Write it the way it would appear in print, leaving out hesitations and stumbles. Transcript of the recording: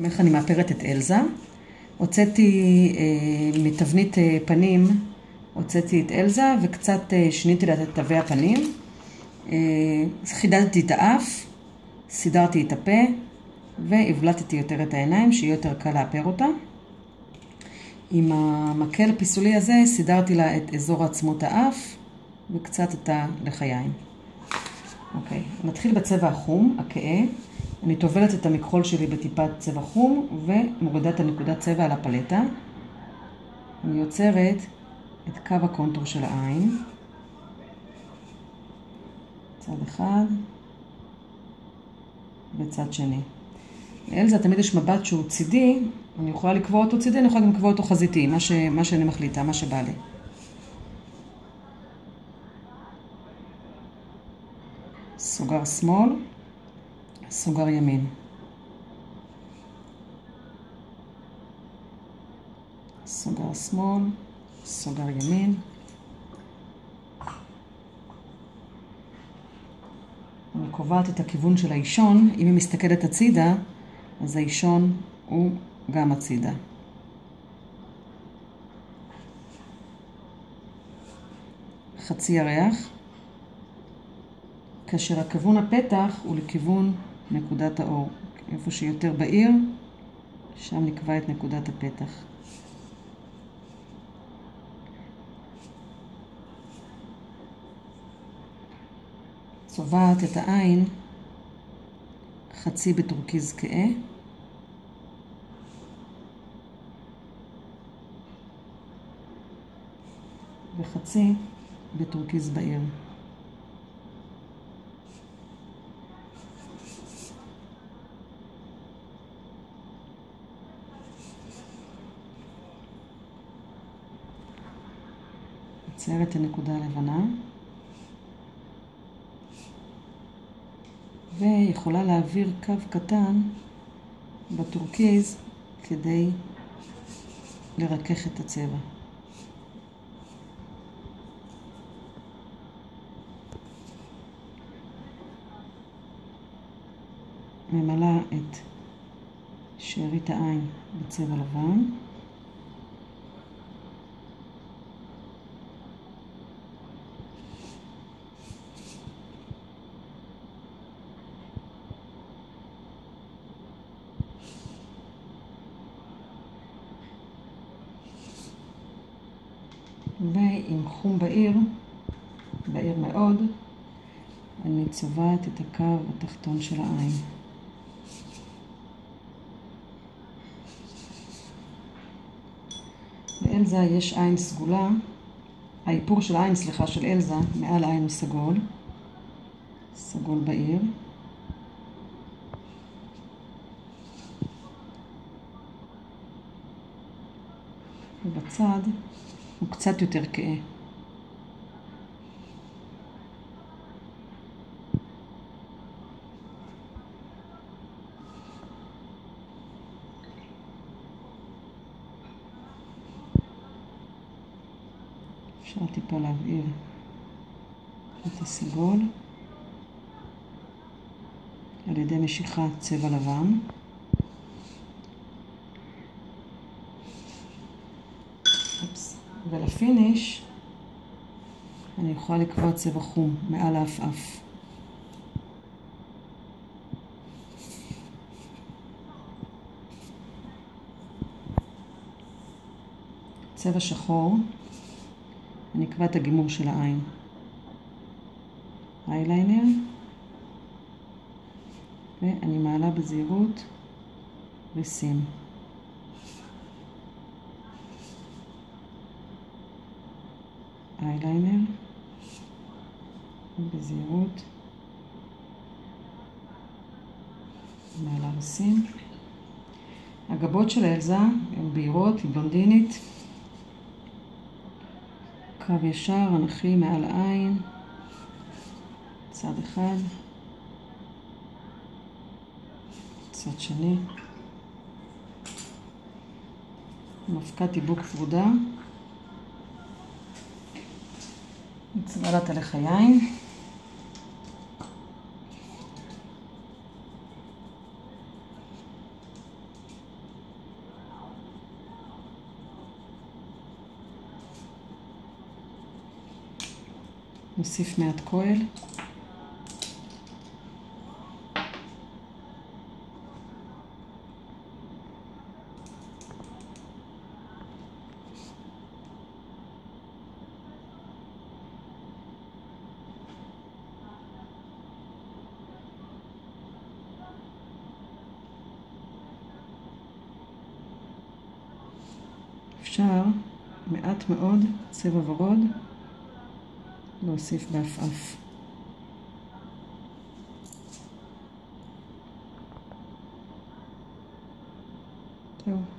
איך אני מאפרת את אלזה. הוצאתי מתבנית פנים, הוצאתי את אלזה וקצת שניתי לה את תווי הפנים. חידדתי את האף, סידרתי את הפה והבלטתי יותר את העיניים, שיהיה יותר קל לאפר אותה. עם המקל הפיסולי הזה סידרתי לה את אזור עצמות האף וקצת את הלחיים. אוקיי, נתחיל בצבע החום, הכהה. אני טובלת את המכחול שלי בטיפת צבע חום ומורידה את הנקודת צבע על הפלטה. אני יוצרת את קו הקונטור של העין. צד אחד וצד שני. לאלזה תמיד יש מבט שהוא צידי, אני יכולה לקבוע אותו צידי, אני יכולה גם לקבוע אותו חזיתי, מה שאני מחליטה, מה שבא לי. סוגר שמאל, סוגר ימין. סוגר שמאל, סוגר ימין. אני קובעת את הכיוון של האישון. אם היא מסתכלת הצידה, אז האישון הוא גם הצידה. חצי ירח. כאשר הכיוון הפתח הוא לכיוון נקודת האור. איפה שיותר בהיר, שם נקבע את נקודת הפתח. צובעת את העין חצי בטורקיז כהה. וחצי בטורקיז בהיר. נצייר את הנקודה הלבנה. ויכולה להעביר קו קטן בטורקיז כדי לרכך את הצבע. ממלאה את שארית העין בצבע לבן. ועם חום בהיר מאוד, אני צובעת את הקו התחתון של העין. לאלזה יש עין סגולה, האיפור של העין, של אלזה, מעל העין הוא סגול, סגול בהיר. ובצד הוא קצת יותר כהה. אפשר טיפה להבעיר את הסגול על ידי משיכת צבע לבן. ולפיניש אני יכולה לקבוע צבע חום מעל האף. צבע שחור, אני אקבע את הגימור של העין. אייליינר, ואני מעלה בזהירות ריסים. אייליינר, בזהירות, מעלה ריסים. הגבות של אלזה הן בהירות, היא בלונדינית. קו ישר, אנכי מעל העין, צד אחד, צד שני. מפקת טיבוק פרודה. צבעת הלחיים. נוסיף מעט כהל. אפשר מעט מאוד צבע ורוד להוסיף בעפעף. זהו.